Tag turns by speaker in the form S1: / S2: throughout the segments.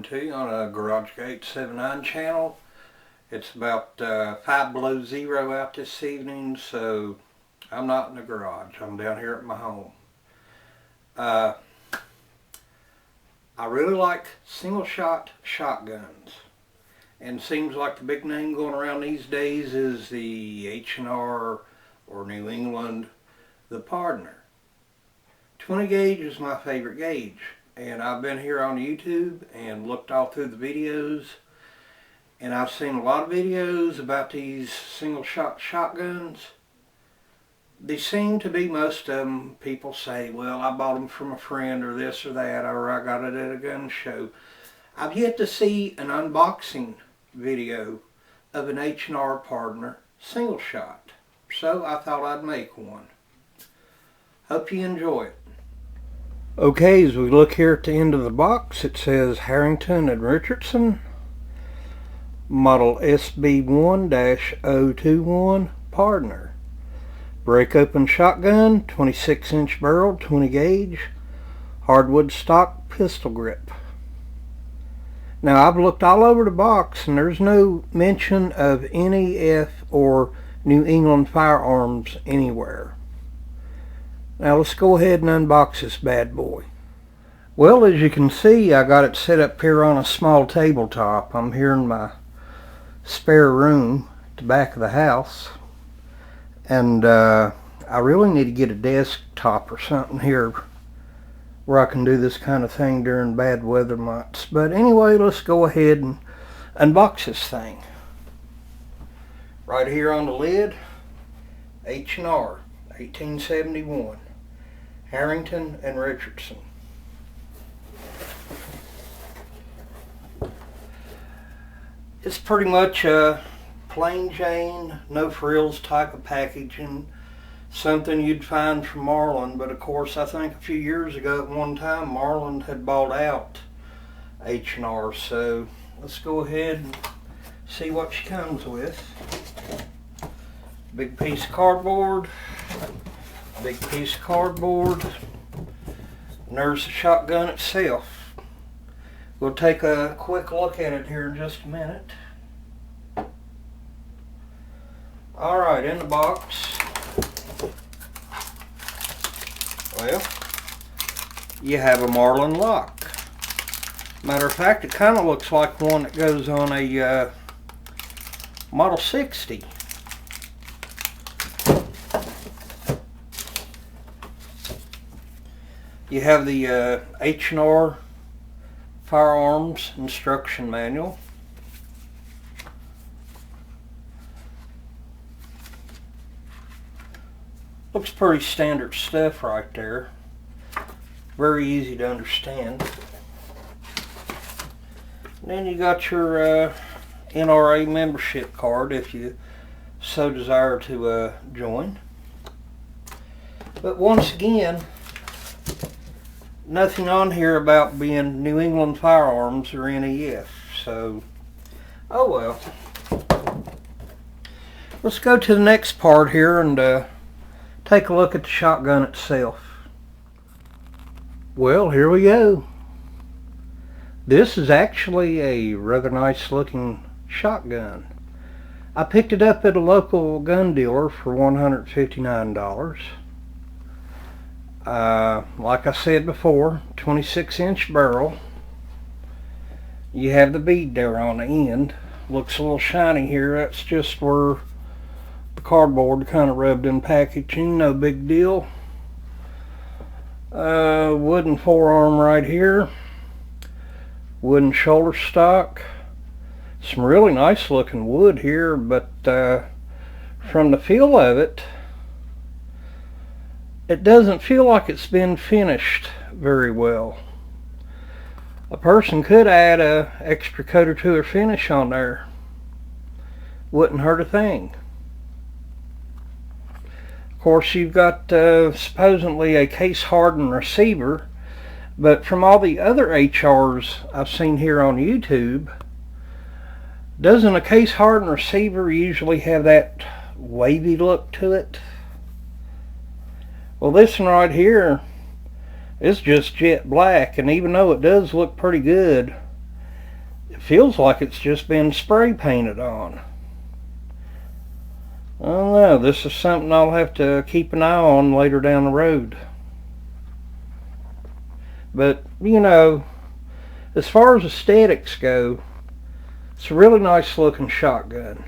S1: to you on a Gauge 79 channel. It's about 5 below zero out this evening, so I'm not in the garage. I'm down here at my home. I really like single shot shotguns, and seems like the big name going around these days is the H&R or New England, the Partner. 20 gauge is my favorite gauge, and I've been here on YouTube and looked all through the videos, and I've seen a lot of videos about these single shot shotguns. They seem to be, most of them, people say, well, I bought them from a friend or this or that, or I got it at a gun show. I've yet to see an unboxing video of an H&R Partner single shot, so I thought I'd make one. Hope you enjoy it. Okay, as we look here at the end of the box, it says Harrington and Richardson, model SB1-021 Partner. Break open shotgun, 26-inch barrel, 20 gauge, hardwood stock pistol grip. Now, I've looked all over the box and there's no mention of NEF or New England firearms anywhere. Now let's go ahead and unbox this bad boy. Well, as you can see, I got it set up here on a small tabletop. I'm here in my spare room at the back of the house, and I really need to get a desktop or something here where I can do this kind of thing during bad weather months. But anyway, let's go ahead and unbox this thing. Right here on the lid, H&R 1871, Harrington and Richardson. It's pretty much a plain Jane, no frills type of packaging, something you'd find from Marlin. But of course, I think a few years ago at one time Marlin had bought out H&R, so let's go ahead and see what she comes with. Big piece of cardboard, big piece of cardboard, and there's the shotgun itself. We'll take a quick look at it here in just a minute. Alright, in the box, well, you have a Marlin lock. Matter of fact, it kind of looks like one that goes on a Model 60. You have the H&R Firearms Instruction Manual. Looks pretty standard stuff right there. Very easy to understand. And then you got your NRA membership card if you so desire to join. But once again, nothing on here about being New England firearms or NEF, so oh well. Let's go to the next part here and take a look at the shotgun itself. Well, here we go. This is actually a rather nice looking shotgun. I picked it up at a local gun dealer for $159. Like I said before, 26-inch barrel. You have the bead there on the end. Looks a little shiny here. That's just where the cardboard kind of rubbed in packaging. No big deal. Wooden forearm right here. Wooden shoulder stock. Some really nice looking wood here, but from the feel of it, it doesn't feel like it's been finished very well. A person could add a extra coat or two of finish on there. Wouldn't hurt a thing. Of course, you've got supposedly a case hardened receiver, but from all the other HRs I've seen here on YouTube, doesn't a case hardened receiver usually have that wavy look to it? Well, this one right here is just jet black, and even though it does look pretty good, It feels like it's just been spray painted on. I don't know, this is something I'll have to keep an eye on later down the road. But, you know, as far as aesthetics go, it's a really nice looking shotgun.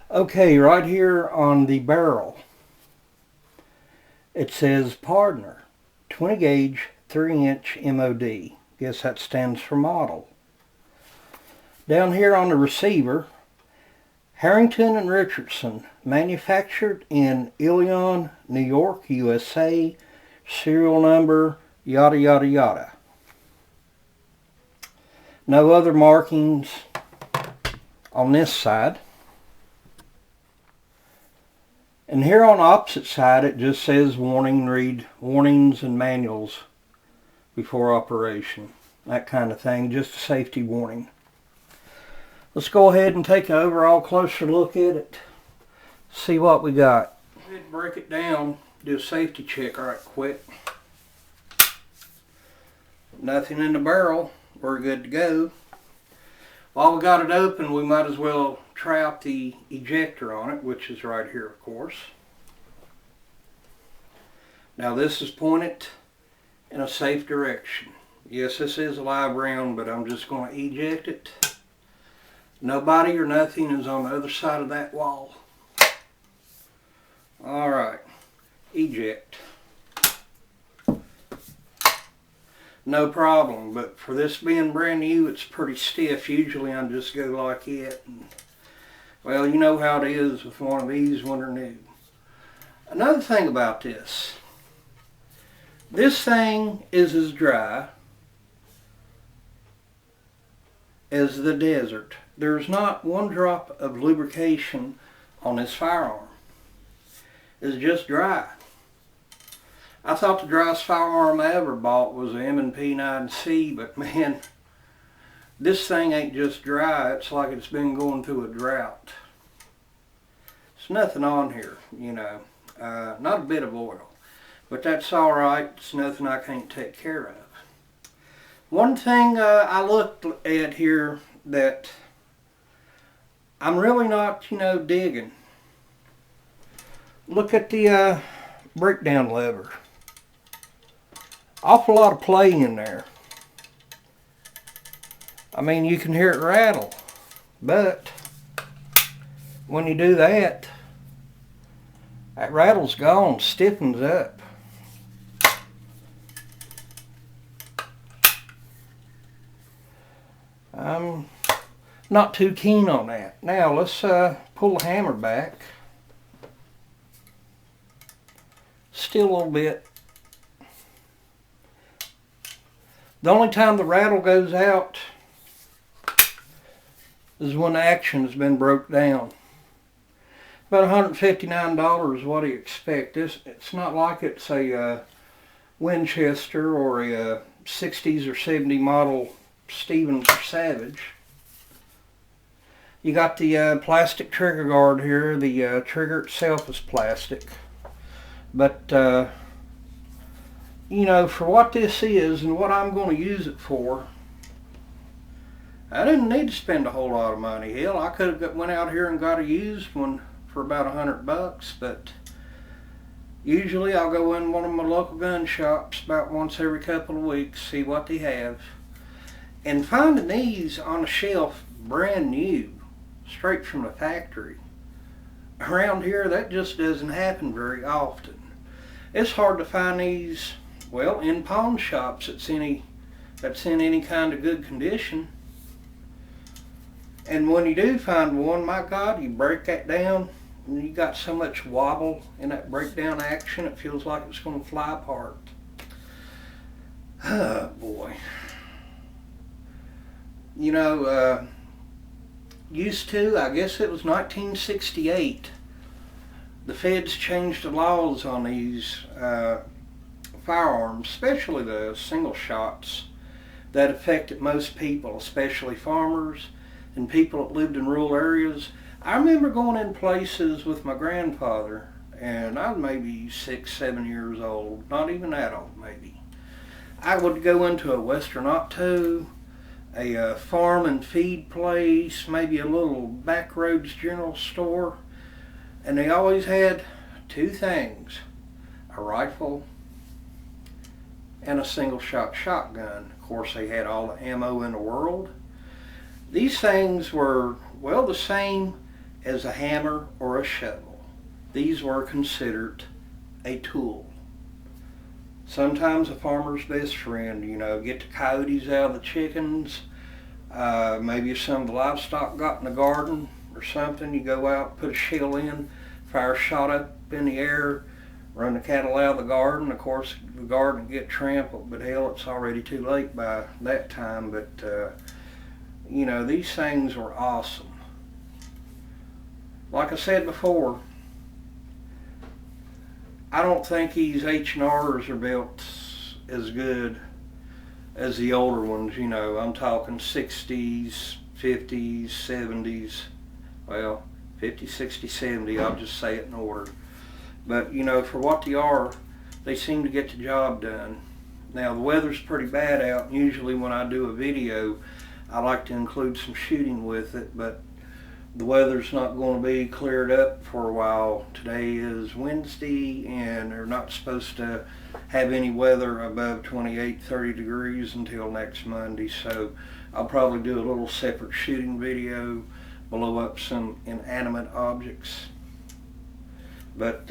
S1: Okay, right here on the barrel, it says Partner, 20 gauge, 3-inch MOD. Guess that stands for model. Down here on the receiver, Harrington and Richardson, manufactured in Ilion, New York, USA, serial number, yada yada yada. No other markings on this side. And here on the opposite side it just says warning, read warnings and manuals before operation. That kind of thing, just a safety warning. Let's go ahead and take an overall closer look at it. See what we got. Go ahead and break it down, do a safety check right quick. Nothing in the barrel, we're good to go. While we got it open, we might as well try out the ejector on it, which is right here, of course. Now this is pointed in a safe direction. Yes, this is a live round, but I'm just going to eject it. Nobody or nothing is on the other side of that wall. Alright, eject. No problem, but for this being brand new, it's pretty stiff. Usually I just go like it. And, well, you know how it is with one of these when they're new. Another thing about this thing is as dry as the desert. There's not one drop of lubrication on this firearm. It's just dry. I thought the driest firearm I ever bought was a M&P 9C, but man, this thing ain't just dry. It's like it's been going through a drought. There's nothing on here, you know, not a bit of oil, but that's all right. It's nothing I can't take care of. One thing I looked at here that I'm really not, you know, digging. Look at the breakdown lever. Awful lot of play in there. I mean, you can hear it rattle, but when you do that, that rattle's gone, stiffens up. I'm not too keen on that. Now let's pull the hammer back. Still a little bit. The only time the rattle goes out is when the action has been broke down. About $159, what do you expect? It's not like it's a Winchester or a 60s or 70 model Stevens or Savage. You got the plastic trigger guard here. The trigger itself is plastic. But you know, for what this is and what I'm going to use it for, I didn't need to spend a whole lot of money. Hell, I could have went out here and got a used one for about $100, but usually I'll go in one of my local gun shops about once every couple of weeks, see what they have. And finding these on a shelf brand new, straight from the factory, around here, that just doesn't happen very often. It's hard to find these, well, in pawn shops that's in any kind of good condition. And when you do find one, my God, you break that down and you got so much wobble in that breakdown action, it feels like it's going to fly apart. Oh boy. You know, used to, I guess it was 1968, the feds changed the laws on these firearms, especially the single shots, that affected most people, especially farmers and people that lived in rural areas. I remember going in places with my grandfather, and I was maybe 6, 7 years old, not even that old maybe. I would go into a Western Auto, a farm and feed place, maybe a little backroads general store, and they always had two things: a rifle and a single shot shotgun. Of course, they had all the ammo in the world. These things were, well, the same as a hammer or a shovel. These were considered a tool. Sometimes a farmer's best friend, get the coyotes out of the chickens. Maybe if some of the livestock got in the garden or something, you go out, put a shell in, fire a shot up in the air, run the cattle out of the garden. Of course, the garden would get trampled, but hell, it's already too late by that time. But, these things were awesome. Like I said before, I don't think these H&Rs are built as good as the older ones. I'm talking 60s, 50s, 70s. Well, 50, 60, 70, I'll just say it in order. But, for what they are, they seem to get the job done. Now, the weather's pretty bad out, and usually when I do a video, I like to include some shooting with it, but the weather's not going to be cleared up for a while. Today is Wednesday, and they're not supposed to have any weather above 28, 30 degrees until next Monday. So I'll probably do a little separate shooting video, blow up some inanimate objects. But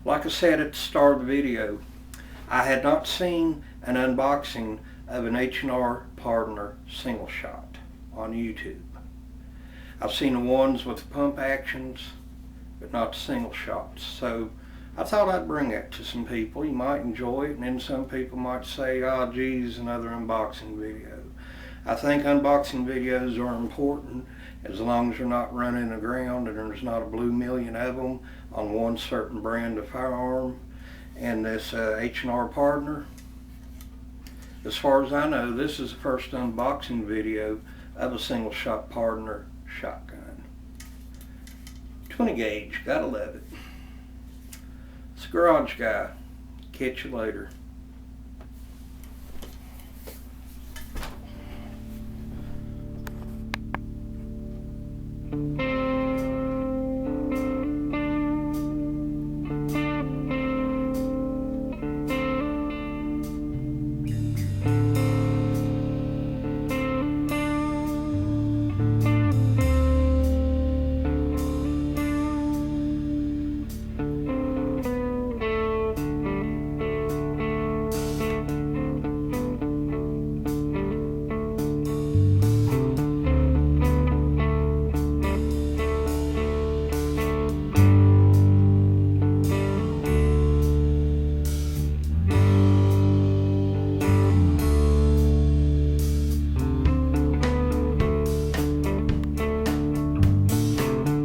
S1: like I said at the start of the video, I had not seen an unboxing of an H&R Partner single shot on YouTube. I've seen the ones with the pump actions, but not the single shots. So I thought I'd bring that to some people. You might enjoy it, and then some people might say, oh geez, another unboxing video. I think unboxing videos are important as long as they're not running aground and there's not a blue million of them on one certain brand of firearm. And this H&R Partner, as far as I know, this is the first unboxing video of a single shot Partner shotgun. 20 gauge, gotta love it. It's Garage Guy. Catch you later.